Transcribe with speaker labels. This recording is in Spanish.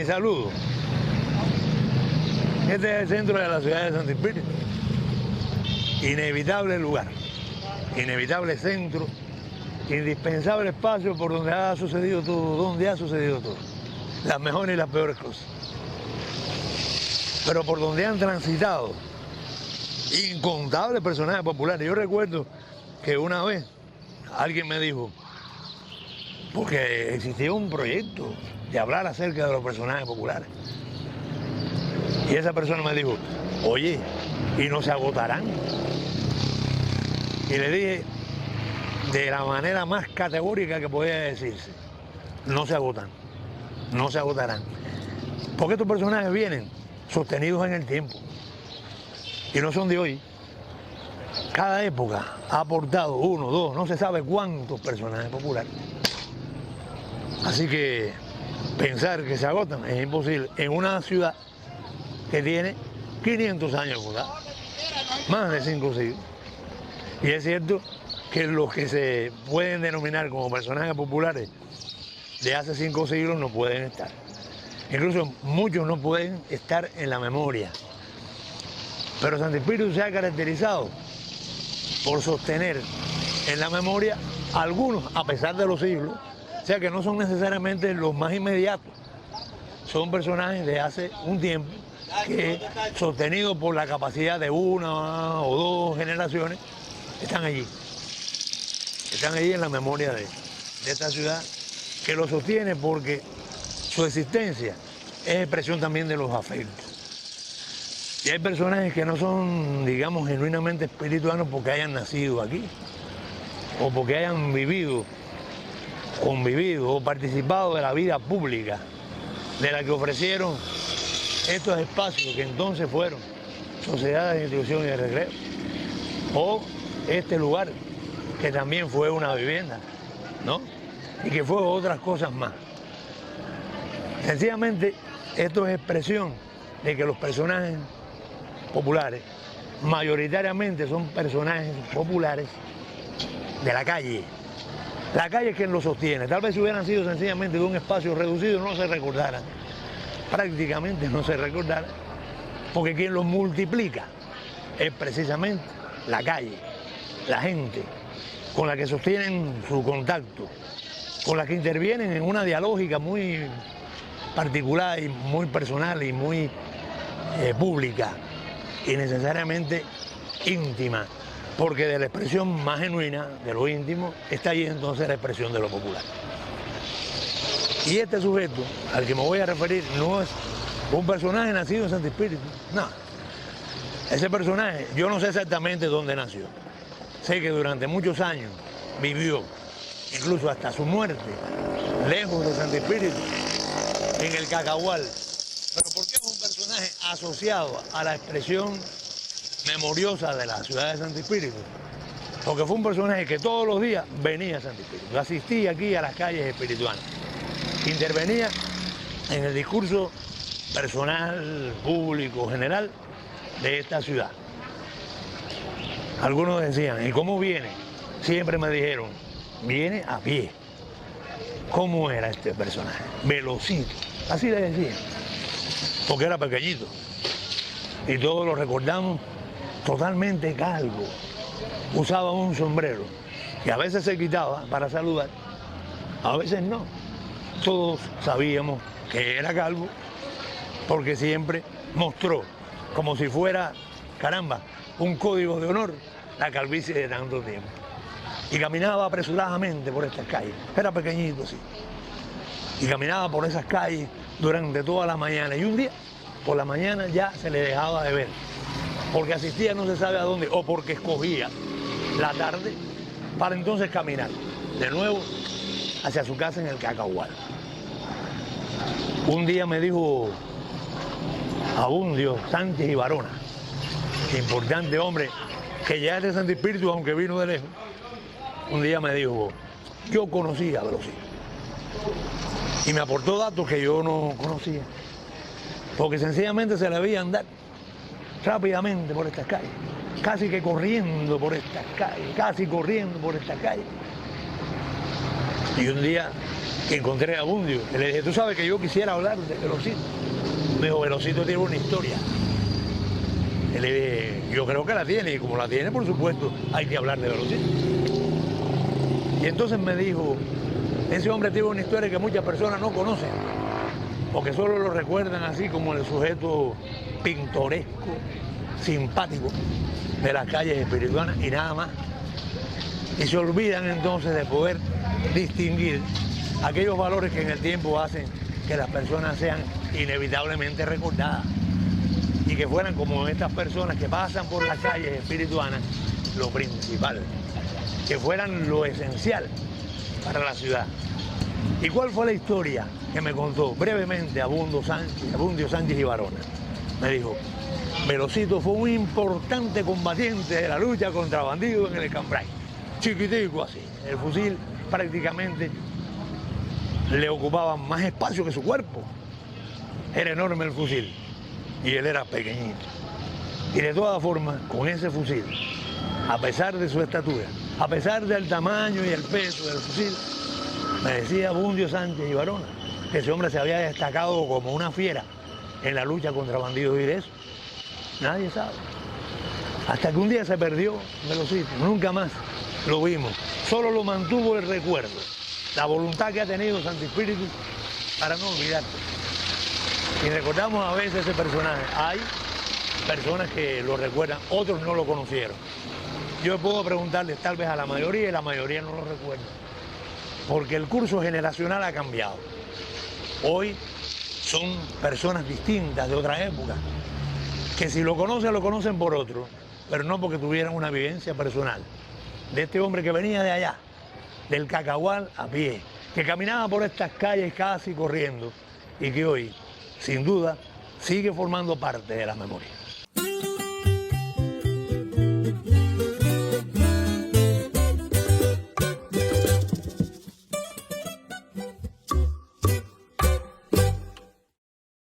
Speaker 1: saludo. Este es el centro de la ciudad de Santo Espíritu. Inevitable lugar, inevitable centro, indispensable espacio por donde ha sucedido todo, las mejores y las peores cosas. Pero por donde han transitado incontables personajes populares. Yo recuerdo que una vez alguien me dijo, porque existía un proyecto de hablar acerca de los personajes populares, y esa persona me dijo, oye, ¿y no se agotarán? Y le dije, de la manera más categórica que podía decirse, no se agotan, no se agotarán. Porque estos personajes vienen sostenidos en el tiempo y no son de hoy. Cada época ha aportado uno, dos, no se sabe cuántos personajes populares. Así que pensar que se agotan es imposible en una ciudad que tiene 500 años fundada, más de 5 siglos. Y es cierto que los que se pueden denominar como personajes populares de hace 5 siglos no pueden estar. Incluso muchos no pueden estar en la memoria. Pero Santo Espíritu se ha caracterizado por sostener en la memoria algunos, a pesar de los siglos, o sea que no son necesariamente los más inmediatos. Son personajes de hace un tiempo que, sostenidos por la capacidad de una o dos generaciones, están allí. Están allí en la memoria de esta ciudad, que lo sostiene porque su existencia es expresión también de los afectos. Y hay personajes que no son, digamos, genuinamente espirituanos porque hayan nacido aquí, o porque hayan vivido, convivido o participado de la vida pública, de la que ofrecieron estos espacios que entonces fueron sociedades de instrucción y de recreo, o este lugar que también fue una vivienda, ¿no? Y que fue otras cosas más. Sencillamente, esto es expresión de que los personajes populares mayoritariamente son personajes populares de la calle. La calle es quien los sostiene. Tal vez si hubieran sido sencillamente de un espacio reducido no se recordaran, prácticamente no se recordaran, porque quien los multiplica es precisamente la calle, la gente con la que sostienen su contacto, con la que intervienen en una dialógica muy particular y muy personal y muy pública y necesariamente íntima, porque de la expresión más genuina de lo íntimo está ahí entonces la expresión de lo popular. Y este sujeto al que me voy a referir no es un personaje nacido en Santo Espíritu, no. Ese personaje, yo no sé exactamente dónde nació. Sé que durante muchos años vivió, incluso hasta su muerte, lejos de Santo Espíritu, en el Cacahual. Pero ¿por qué es un personaje asociado a la expresión memoriosa de la ciudad de Santo Espíritu? Porque fue un personaje que todos los días venía a Santo Espíritu, asistía aquí a las calles espirituanas, intervenía en el discurso personal, público, general de esta ciudad. Algunos decían, ¿y cómo viene? Siempre me dijeron, viene a pie. ¿Cómo era este personaje? Velocito, así le decían, porque era pequeñito. Y todos lo recordamos totalmente calvo. Usaba un sombrero que a veces se quitaba para saludar, a veces no. Todos sabíamos que era calvo porque siempre mostró, como si fuera, caramba, un código de honor, la calvicie de tanto tiempo. Y caminaba apresuradamente por estas calles. Era pequeñito, sí. Y caminaba por esas calles durante toda la mañana. Y un día, por la mañana, ya se le dejaba de ver. Porque asistía no se sabe a dónde, o porque escogía la tarde para entonces caminar de nuevo hacia su casa en el Cacahual. Un día me dijo Abundio Sánchez y Barona, importante hombre, que ya es de Santo Espíritu, aunque vino de lejos. Un día me dijo, yo conocía a Velocito. Y me aportó datos que yo no conocía. Porque sencillamente se le veía andar rápidamente por estas calles. Casi que corriendo por estas calles, casi corriendo por estas calles. Y un día que encontré a Bundio. Le dije, tú sabes que yo quisiera hablar de Velocito. Me dijo, Velocito tiene una historia. Y le dije, yo creo que la tiene, y como la tiene, por supuesto, hay que hablar de Velocito. Y entonces me dijo, ese hombre tiene una historia que muchas personas no conocen, porque solo lo recuerdan así como el sujeto pintoresco, simpático de las calles espirituanas y nada más. Y se olvidan entonces de poder distinguir aquellos valores que en el tiempo hacen que las personas sean inevitablemente recordadas y que fueran como estas personas que pasan por las calles espirituanas lo principal, que fueran lo esencial para la ciudad. ¿Y cuál fue la historia que me contó brevemente Abundio Sánchez y Barona? Me dijo, Velocito fue un importante combatiente de la lucha contra bandidos en el Cambrai. Chiquitico así, el fusil prácticamente le ocupaba más espacio que su cuerpo. Era enorme el fusil y él era pequeñito. Y de todas formas, con ese fusil, a pesar de su estatura, a pesar del tamaño y el peso del fusil, me decía Abundio Sánchez y Barona que ese hombre se había destacado como una fiera en la lucha contra bandidos, y de eso nadie sabe. Hasta que un día se perdió Velocito, nunca más lo vimos. Solo lo mantuvo el recuerdo, la voluntad que ha tenido Santo Espíritu para no olvidar. Y recordamos a veces ese personaje. Hay personas que lo recuerdan, otros no lo conocieron. Yo puedo preguntarles tal vez a la mayoría y la mayoría no lo recuerda. Porque el curso generacional ha cambiado. Hoy son personas distintas de otra época, que si lo conocen por otro, pero no porque tuvieran una vivencia personal. De este hombre que venía de allá, del Cacahual a pie, que caminaba por estas calles casi corriendo y que hoy, sin duda, sigue formando parte de la memoria.